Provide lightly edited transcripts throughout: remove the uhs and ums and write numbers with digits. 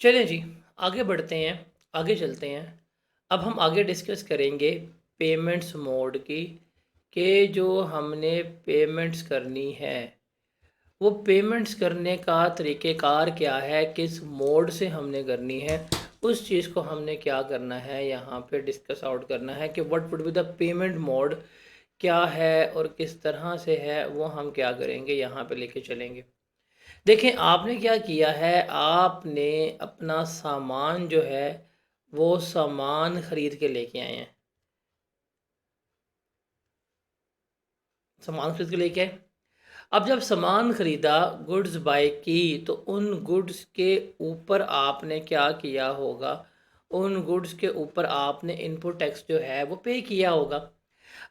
चलें जी, आगे बढ़ते हैं, आगे चलते हैं। अब हम आगे डिस्कस करेंगे पेमेंट्स मोड की, कि जो हमने पेमेंट्स करनी है, वो पेमेंट्स करने का तरीक़ेकार क्या है, किस मोड से हमने करनी है, उस चीज़ को हमने क्या करना है, यहाँ पे डिस्कस आउट करना है कि what would be the payment mode क्या है और किस तरह से है, वो हम क्या करेंगे, यहाँ पे लेके चलेंगे। देखें, आपने क्या किया है, आपने अपना सामान जो है, वो सामान ख़रीद के लेके आए हैं। सामान खरीद के लेके आए। अब जब सामान ख़रीदा, गुड्स बाय की, तो उन गुड्स के ऊपर आपने क्या किया होगा, उन गुड्स के ऊपर आपने इनपुट टैक्स जो है वो पे किया होगा।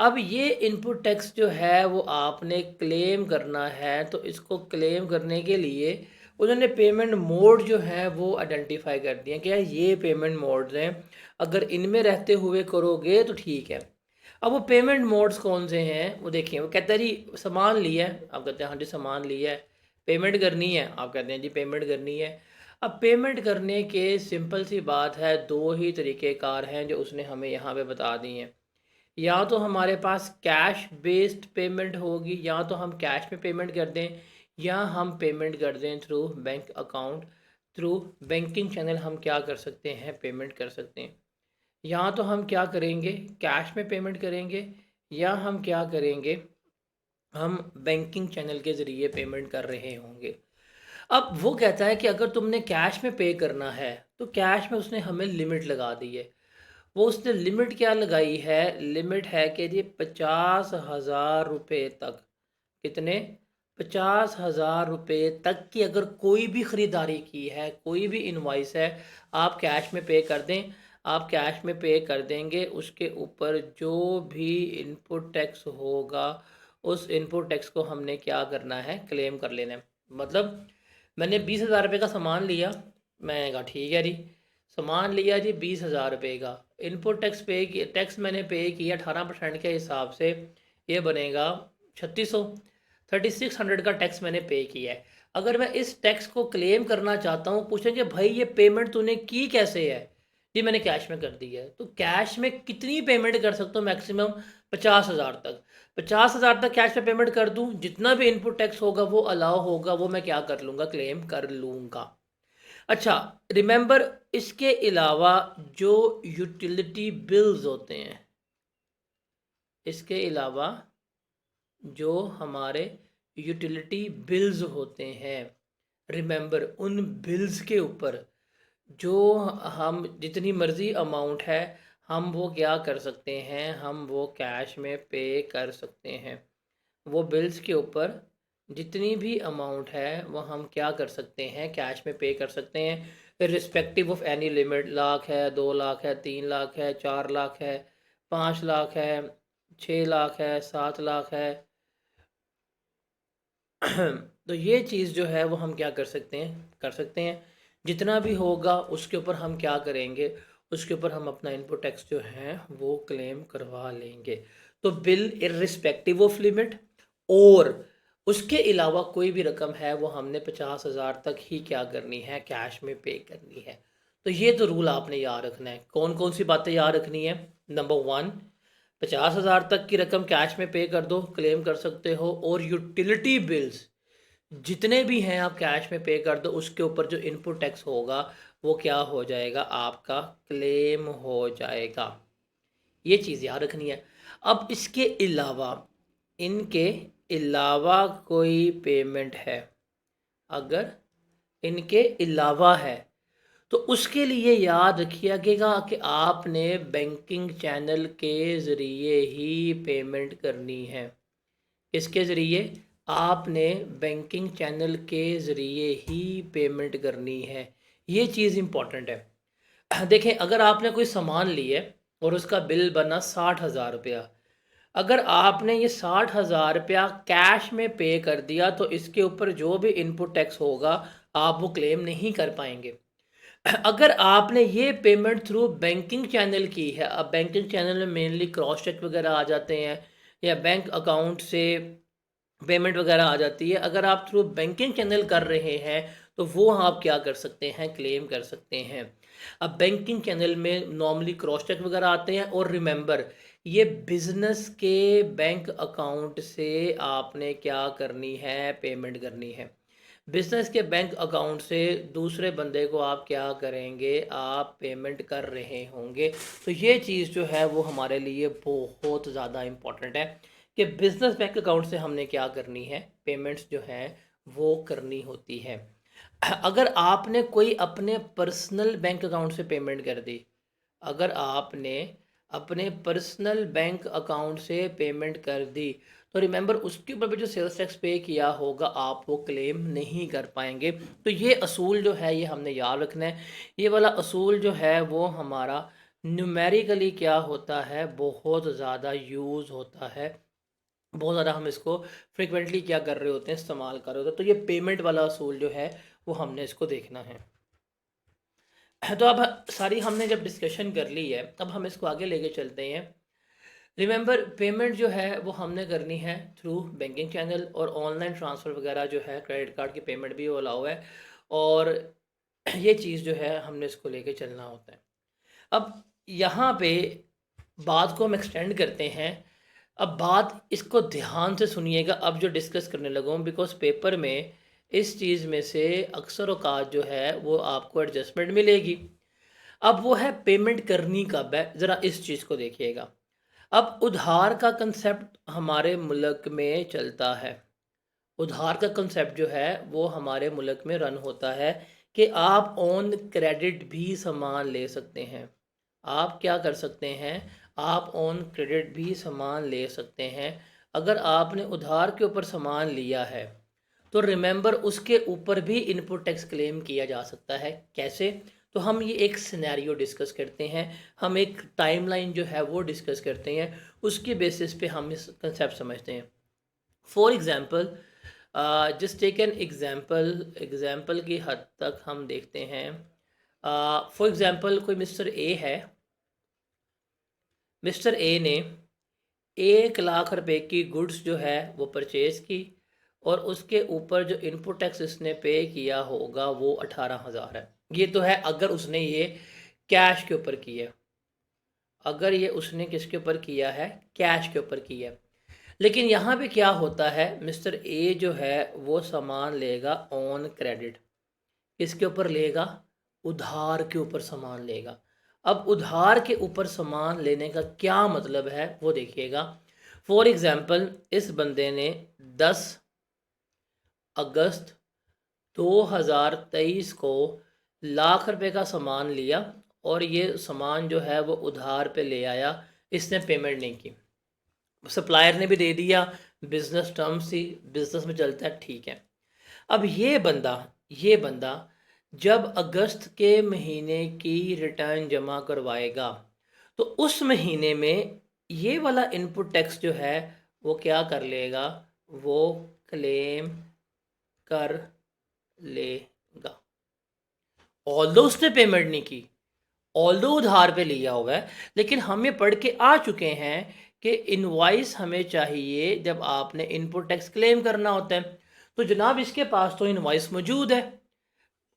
अब ये इनपुट टैक्स जो है वो आपने क्लेम करना है, तो इसको क्लेम करने के लिए उन्होंने पेमेंट मोड जो है वो आइडेंटिफाई कर दिए कि यार ये पेमेंट मोड्स हैं, अगर इनमें रहते हुए करोगे तो ठीक है। अब वो पेमेंट मोड्स कौन से हैं वो देखिए, वो कहता है जी सामान लिया है, आप कहते हैं हाँ जी सामान लिया है, पेमेंट करनी है, आप कहते हैं जी पेमेंट करनी है। अब पेमेंट करने के सिंपल सी बात है, दो ही तरीक़ेकार हैं जो उसने हमें यहाँ पे बता दी हैं। या तो हमारे पास कैश बेस्ड पेमेंट होगी, या तो हम कैश में पेमेंट कर दें, या हम पेमेंट कर दें through bank account, through banking channel हम क्या कर सकते हैं, पेमेंट कर सकते हैं। या तो हम क्या करेंगे, कैश में पेमेंट करेंगे, या हम क्या करेंगे, हम बैंकिंग चैनल के ज़रिए पेमेंट कर रहे होंगे। अब वो कहता है कि अगर तुमने कैश में पे करना है, तो कैश में उसने हमें लिमिट लगा दी है। वो उसने लिमिट क्या लगाई है, लिमिट है कि जी 50,000 रुपये तक, कितने, 50,000 रुपये तक की अगर कोई भी ख़रीदारी की है, कोई भी इनवॉइस है, आप कैश में पे कर दें। आप कैश में पे कर देंगे, उसके ऊपर जो भी इनपुट टैक्स होगा, उस इनपुट टैक्स को हमने क्या करना है, क्लेम कर लेना है। मतलब मैंने 20,000 रुपये का सामान लिया, मैंने कहा ठीक है जी, सामान लिया जी 20,000 रुपये का, इनपुट टैक्स पे किया, टैक्स मैंने पे किया 18% के हिसाब से, ये बनेगा 3600, 3600 का टैक्स मैंने पे किया है। अगर मैं इस टैक्स को क्लेम करना चाहता हूँ, पूछेंगे भाई ये पेमेंट तूने की कैसे है, जी मैंने कैश में कर दी है। तो कैश में कितनी पेमेंट कर सकता हूँ, मैक्सिमम 50,000 तक। 50,000 तक कैश में पेमेंट कर दूँ, जितना भी इनपुट टैक्स होगा वो अलाउ होगा, वो मैं क्या कर लूँगा, क्लेम कर लूँगा। अच्छा, रिमेंबर, इसके अलावा जो यूटिलिटी बिल्स होते हैं, इसके अलावा जो हमारे यूटिलिटी बिल्स होते हैं, रिमेंबर उन बिल्स के ऊपर जो हम जितनी मर्ज़ी अमाउंट है, हम वो क्या कर सकते हैं, हम वो कैश में पे कर सकते हैं। वो बिल्स के ऊपर जितनी भी अमाउंट है, वो हम क्या कर सकते हैं, कैश में पे कर सकते हैं, respective of any limit. Lakh है, 2 लाख है, 3 लाख है, 4 लाख है, 5 लाख है, 6 लाख है, 7 लाख है। तो ये चीज़ जो है वो हम क्या कर सकते हैं, कर सकते हैं। जितना भी होगा उसके ऊपर हम क्या करेंगे, उसके ऊपर हम अपना इनपुट टैक्स जो है वो क्लेम करवा लेंगे। तो बिल इर्रिस्पेक्टिव ऑफ लिमिट, और उसके अलावा कोई भी रकम है वो हमने 50,000 तक ही क्या करनी है, कैश में पे करनी है। तो ये तो रूल आपने याद रखना है। कौन कौन सी बातें याद रखनी है, नंबर 1, 50,000 तक की रकम कैश में पे कर दो, क्लेम कर सकते हो। और यूटिलिटी बिल्स जितने भी हैं आप कैश में पे कर दो, उसके ऊपर जो इनपुट टैक्स होगा वो क्या हो जाएगा, आपका क्लेम हो जाएगा। ये चीज़ याद रखनी है। अब इसके अलावा, इनके अलावा कोई पेमेंट है, अगर इनके अलावा है, तो उसके लिए याद रखिएगा कि आपने बैंकिंग चैनल के ज़रिए ही पेमेंट करनी है। इसके ज़रिए आपने बैंकिंग चैनल के ज़रिए ही पेमेंट करनी है। ये चीज़ इम्पॉर्टेंट है। देखें, अगर आपने कोई सामान लिया और उसका बिल बना 60,000 रुपया, अगर आपने ये 60,000 रुपया कैश में पे कर दिया, तो इसके ऊपर जो भी इनपुट टैक्स होगा आप वो क्लेम नहीं कर पाएंगे। अगर आपने ये पेमेंट थ्रू बैंकिंग चैनल की है, अब बैंकिंग चैनल में मेनली क्रॉस चेक वगैरह आ जाते हैं, या बैंक अकाउंट से पेमेंट वगैरह आ जाती है। अगर आप थ्रू बैंकिंग चैनल कर रहे हैं, तो वो आप क्या कर सकते हैं, क्लेम कर सकते हैं। अब बैंकिंग चैनल में नॉर्मली क्रॉस चेक वगैरह आते हैं, और रिमेंबर ये बिजनेस के बैंक अकाउंट से आपने क्या करनी है, पेमेंट करनी है। बिजनेस के बैंक अकाउंट से दूसरे बंदे को आप क्या करेंगे, आप पेमेंट कर रहे होंगे। तो ये चीज़ जो है वो हमारे लिए बहुत ज़्यादा इम्पॉर्टेंट है कि बिजनेस बैंक अकाउंट से हमने क्या करनी है, पेमेंट्स जो है वो करनी होती है। अगर आपने कोई अपने पर्सनल बैंक अकाउंट से पेमेंट कर दी, अगर आपने अपने पर्सनल बैंक अकाउंट से पेमेंट कर दी, तो रिमेंबर उसके ऊपर भी जो सेल्स टैक्स पे किया होगा आप वो क्लेम नहीं कर पाएंगे। तो ये असूल जो है ये हमने याद रखना है। ये वाला असूल जो है वो हमारा न्यूमेरिकली क्या होता है, बहुत ज़्यादा यूज़ होता है, बहुत ज़्यादा हम इसको फ्रिक्वेंटली क्या कर रहे होते हैं, इस्तेमाल कर रहे होते हैं। तो ये पेमेंट वाला असूल जो है वो हमने इसको देखना है। तो अब सारी हमने जब डिस्कशन कर ली है, अब हम इसको आगे लेके चलते हैं। रिमेंबर पेमेंट जो है वो हमने करनी है थ्रू बैंकिंग चैनल, और ऑनलाइन ट्रांसफ़र वगैरह जो है, क्रेडिट कार्ड की पेमेंट भी अलाउ है, और ये चीज़ जो है हमने इसको लेके चलना होता है। अब यहाँ पे बात को हम एक्सटेंड करते हैं। अब बात इसको ध्यान से सुनिएगा अब जो डिस्कस करने लगा हूँ, बिकॉज पेपर में इस चीज़ में से अक्सर औकात जो है वो आपको एडजस्टमेंट मिलेगी। अब वो है पेमेंट करनी कब है, ज़रा इस चीज़ को देखिएगा। अब उधार का कंसेप्ट हमारे मुल्क में चलता है। उधार का कंसेप्ट जो है वो हमारे मुल्क में रन होता है कि आप ऑन क्रेडिट भी सामान ले सकते हैं। आप क्या कर सकते हैं, आप ऑन क्रेडिट भी सामान ले सकते हैं। अगर आपने उधार के ऊपर सामान लिया है तो रिमेंबर उसके ऊपर भी इनपुट टैक्स क्लेम किया जा सकता है। कैसे? तो हम ये एक सिनेरियो डिस्कस करते हैं, हम एक टाइमलाइन जो है वो डिस्कस करते हैं, उसके बेसिस पे हम इस कंसेप्ट समझते हैं। For example, just take an example की हद तक हम देखते हैं। फॉर एग्जांपल कोई मिस्टर ए है, मिस्टर ए ने 1 लाख रुपए की गुड्स जो है वो परचेज़ की, और उसके ऊपर जो इनपुट टैक्स इसने पे किया होगा वो 18,000 है। ये तो है अगर उसने ये कैश के ऊपर किया है, अगर ये उसने किसके ऊपर किया है, कैश के ऊपर किया है। लेकिन यहाँ पे क्या होता है, मिस्टर ए जो है वो सामान लेगा ऑन क्रेडिट, किसके ऊपर लेगा, उधार के ऊपर सामान लेगा। अब उधार के ऊपर सामान लेने का क्या मतलब है वो देखिएगा। फॉर एग्जांपल इस बंदे ने 10 अगस्त 2023 को लाख रुपए का सामान लिया, और ये सामान जो है वो उधार पे ले आया, इसने पेमेंट नहीं की, सप्लायर ने भी दे दिया, बिजनेस टर्म्स थी, बिजनेस में चलता है, ठीक है। अब ये बंदा जब अगस्त के महीने की रिटर्न जमा करवाएगा, तो उस महीने में ये वाला इनपुट टैक्स जो है वो क्या कर लेगा, वो क्लेम कर लेगा। ऑल्दो उसने पेमेंट नहीं की, ऑल्दो उधार पे लिया हुआ है, लेकिन हम ये पढ़ के आ चुके हैं कि इनवॉइस हमें चाहिए जब आपने इनपुट टैक्स क्लेम करना होता है। तो जनाब इसके पास तो इनवॉइस मौजूद है,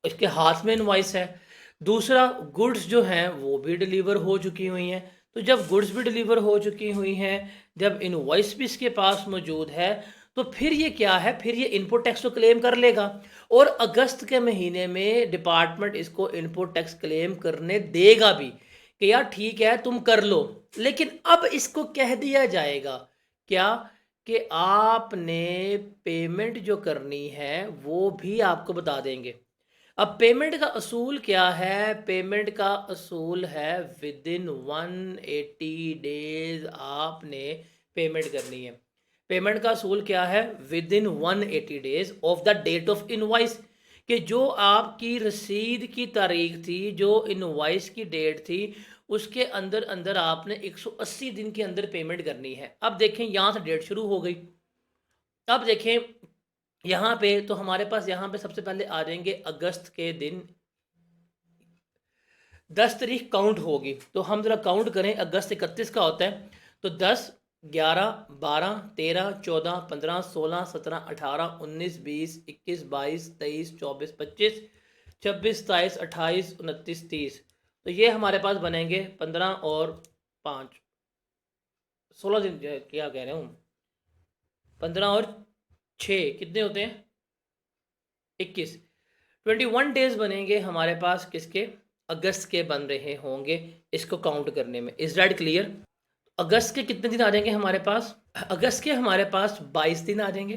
इसके हाथ में इनवॉइस है। दूसरा, गुड्स जो हैं वो भी डिलीवर हो चुकी हुई हैं। तो जब गुड्स भी डिलीवर हो चुकी हुई हैं, जब इनवॉइस भी इसके पास मौजूद है, तो फिर ये क्या है, फिर ये इनपुट टैक्स तो क्लेम कर लेगा, और अगस्त के महीने में डिपार्टमेंट इसको इनपुट टैक्स क्लेम करने देगा भी कि यार ठीक है तुम कर लो। लेकिन अब इसको कह दिया जाएगा क्या, कि आपने पेमेंट जो करनी है वो भी आपको बता देंगे। अब पेमेंट का असूल क्या है, पेमेंट का असूल है विद इन 180 डेज आपने पेमेंट करनी है। पेमेंट का असूल क्या है, within 180 days of the date of invoice, कि जो आपकी रसीद की तारीख थी, जो इनवॉइस की डेट थी, उसके अंदर अंदर आपने 180 दिन के अंदर पेमेंट करनी है। अब देखें यहाँ से डेट शुरू हो गई। अब देखें यहाँ पे तो हमारे पास यहाँ पे सबसे पहले आ जाएंगे अगस्त के दिन, 10 तारीख काउंट होगी, तो हम ज़रा काउंट करें, अगस्त 31 का होता है, तो 10 11, 12, 13, 14, 15, 16, 17, 18, 19, 20, 21, 22, 23, 24, 25, 26, 27, 28, 29, 30। तो ये हमारे पास बनेंगे 15 और 5, 16 दिन, क्या कह रहे हूँ, 15 और 6 कितने होते हैं, 21, 21 डेज बनेंगे हमारे पास, किसके, अगस्त के बन रहे होंगे इसको काउंट करने में। Is that clear? अगस्त के कितने दिन आ जाएंगे हमारे पास, अगस्त के हमारे पास 22 दिन आ जाएंगे,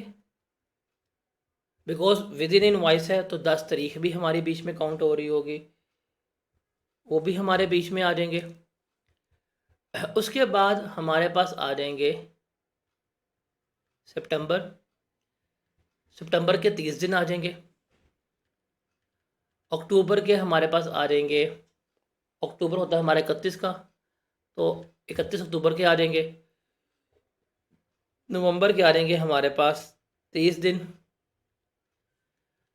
बिकॉज विद इन इनवॉइस है तो 10 तारीख भी हमारे बीच में काउंट हो रही होगी, वो भी हमारे बीच में आ जाएंगे। उसके बाद हमारे पास आ जाएंगे सितंबर, सितंबर के 30 दिन आ जाएंगे। अक्टूबर के हमारे पास आ जाएंगे, अक्टूबर होता है हमारा 31 का, तो 31 अक्टूबर के आ जाएंगे। नवंबर के आ जाएंगे हमारे पास 30 दिन।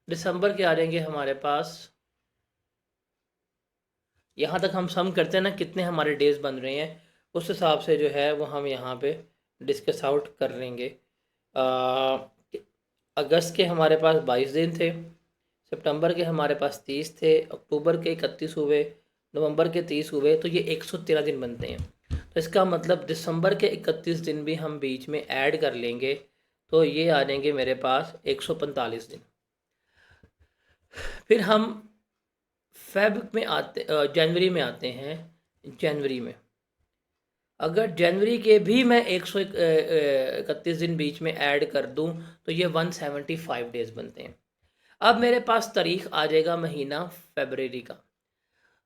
दिसंबर के आ जाएंगे हमारे पास, यहाँ तक हम सम करते हैं ना कितने हमारे डेज बन रहे हैं, उस हिसाब से जो है वो हम यहाँ पे डिस्कस आउट कर लेंगे। अगस्त के हमारे पास 22 दिन थे, सितंबर के हमारे पास 30 थे, अक्टूबर के 31 हुए, नवंबर के 30 हुए, तो ये 113 दिन बनते हैं। तो इसका मतलब दिसंबर के 31 दिन भी हम बीच में ऐड कर लेंगे, तो ये आ जाएंगे मेरे पास 145 दिन। फिर हम फेब में आते, जनवरी में आते हैं। जनवरी में अगर जनवरी के भी मैं 131 दिन बीच में ऐड कर दूं तो ये 175 डेज बनते हैं। अब मेरे पास तारीख आ जाएगा महीना फरवरी का,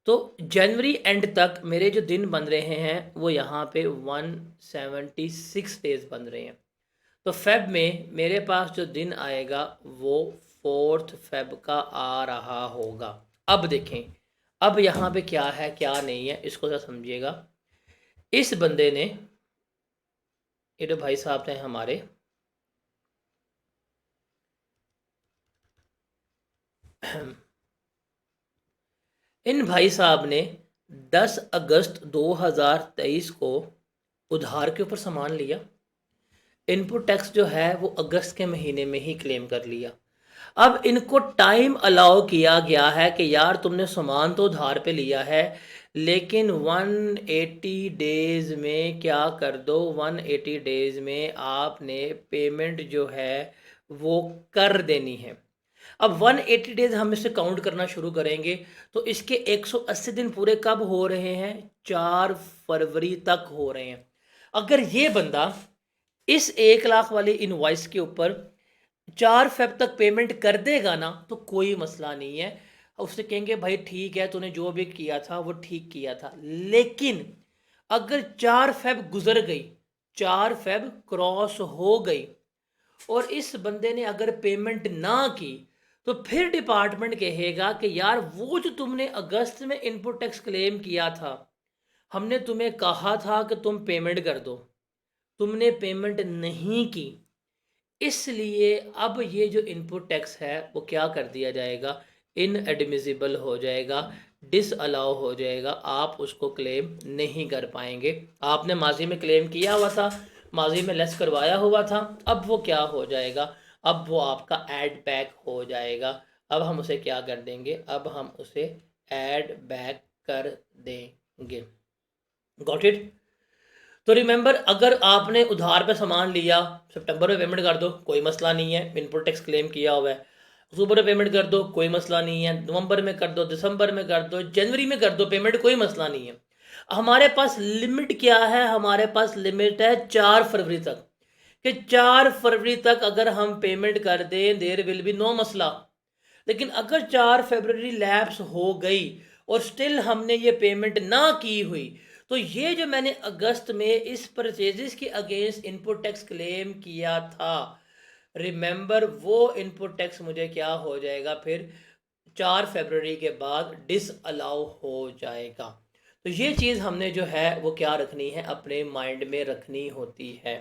तो जनवरी एंड तक मेरे जो दिन बन रहे हैं वो यहाँ पे 176 डेज बन रहे हैं। तो फेब में मेरे पास जो दिन आएगा वो 4 फेब का आ रहा होगा। अब देखें, अब यहाँ पे क्या है क्या नहीं है इसको जरा समझिएगा। इस बंदे ने, ये जो भाई साहब हैं हमारे, इन भाई साहब ने 10 अगस्त 2023 को उधार के ऊपर सामान लिया। इनपुट टैक्स जो है वो अगस्त के महीने में ही क्लेम कर लिया। अब इनको टाइम अलाउ किया गया है कि यार तुमने सामान तो उधार पे लिया है, लेकिन 180 डेज में क्या कर दो, 180 डेज में आपने पेमेंट जो है वो कर देनी है। अब 180 डेज हम इसे काउंट करना शुरू करेंगे, तो इसके 180 दिन पूरे कब हो रहे हैं, 4 फरवरी तक हो रहे हैं। अगर ये बंदा इस 1 लाख वाली इनवॉइस के ऊपर 4 फेब तक पेमेंट कर देगा ना तो कोई मसला नहीं है, उससे कहेंगे भाई ठीक है तूने जो भी किया था वो ठीक किया था। लेकिन अगर 4 फेब गुजर गई, 4 फेब क्रॉस हो गई और इस बंदे ने अगर पेमेंट ना की, तो फिर डिपार्टमेंट कहेगा कि यार वो जो तुमने अगस्त में इनपुट टैक्स क्लेम किया था, हमने तुम्हें कहा था कि तुम पेमेंट कर दो, तुमने पेमेंट नहीं की, इसलिए अब ये जो इनपुट टैक्स है वो क्या कर दिया जाएगा, इनएडमिसिबल हो जाएगा, डिसअलाउ हो जाएगा, आप उसको क्लेम नहीं कर पाएंगे। आपने माजी में क्लेम किया हुआ था, माजी में लेस करवाया हुआ था, अब वो क्या हो जाएगा, अब वो आपका ऐड बैक हो जाएगा। अब हम उसे क्या कर देंगे, अब हम उसे ऐड बैक कर देंगे। Got it? तो रिमेंबर, अगर आपने उधार पे सामान लिया, सितंबर में पेमेंट कर दो, कोई मसला नहीं है, इनपुट टैक्स क्लेम किया हुआ है। अक्टूबर में पेमेंट कर दो, कोई मसला नहीं है। नवंबर में कर दो, दिसंबर में कर दो, जनवरी में कर दो पेमेंट, कोई मसला नहीं है। हमारे पास लिमिट क्या है, हमारे पास लिमिट है 4 फरवरी तक, कि 4 फरवरी तक अगर हम पेमेंट कर दें देयर विल बी नो मसला। लेकिन अगर 4 फरवरी लैप्स हो गई और स्टिल हमने ये पेमेंट ना की हुई, तो ये जो मैंने अगस्त में इस परचेजेस के अगेंस्ट इनपुट टैक्स क्लेम किया था, रिमेंबर वो इनपुट टैक्स मुझे क्या हो जाएगा, फिर 4 फरवरी के बाद डिसअलाउ हो जाएगा। तो ये चीज़ हमने जो है वो क्या रखनी है, अपने माइंड में रखनी होती है।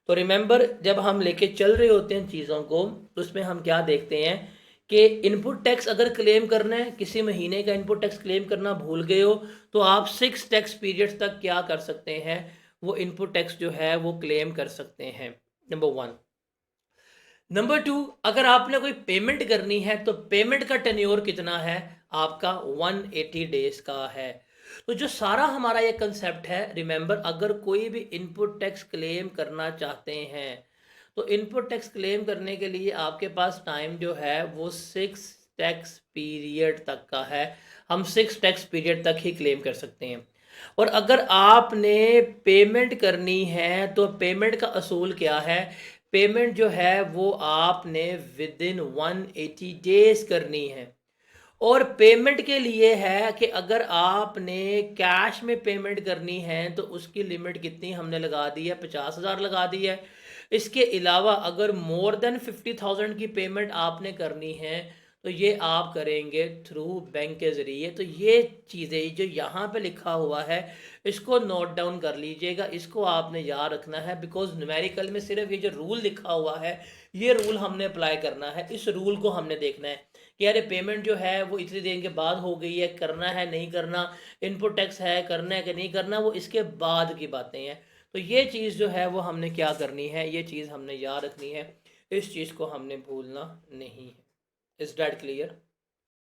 तो रिमेंबर, जब हम लेके चल रहे होते हैं चीज़ों को, तो उसमें हम क्या देखते हैं कि इनपुट टैक्स अगर क्लेम करना है, किसी महीने का इनपुट टैक्स क्लेम करना भूल गए हो, तो आप 6 टैक्स पीरियड्स तक क्या कर सकते हैं, वो इनपुट टैक्स जो है वो क्लेम कर सकते हैं। नंबर 1। नंबर 2, अगर आपने कोई पेमेंट करनी है तो पेमेंट का टेन्योर कितना है आपका, 180 डेज का है। तो जो सारा हमारा ये कंसेप्ट है, रिमेंबर, अगर कोई भी इनपुट टैक्स क्लेम करना चाहते हैं तो इनपुट टैक्स क्लेम करने के लिए आपके पास टाइम जो है वो 6 टैक्स पीरियड तक का है। हम 6 टैक्स पीरियड तक ही क्लेम कर सकते हैं। और अगर आपने पेमेंट करनी है तो पेमेंट का असूल क्या है, पेमेंट जो है वो आपने विद इन 180 डेज करनी है। और पेमेंट के लिए है कि अगर आपने कैश में पेमेंट करनी है तो उसकी लिमिट कितनी हमने लगा दी है, 50,000 लगा दी है। इसके अलावा अगर मोर देन 50,000 की पेमेंट आपने करनी है तो ये आप करेंगे थ्रू बैंक के ज़रिए। तो ये चीज़ें जो यहाँ पे लिखा हुआ है इसको नोट डाउन कर लीजिएगा, इसको आपने याद रखना है, बिकॉज न्यूमेरिकल में सिर्फ ये जो रूल लिखा हुआ है ये रूल हमने अप्लाई करना है। इस रूल को हमने देखना है कि यार पेमेंट जो है वो इतनी देर के बाद हो गई है, करना है नहीं करना, इनपुट टैक्स है करना है कि नहीं करना, वो इसके बाद की बातें हैं। तो ये चीज़ जो है वो हमने क्या करनी है, ये चीज़ हमने याद रखनी है, इस चीज़ को हमने भूलना नहीं है। Is that clear?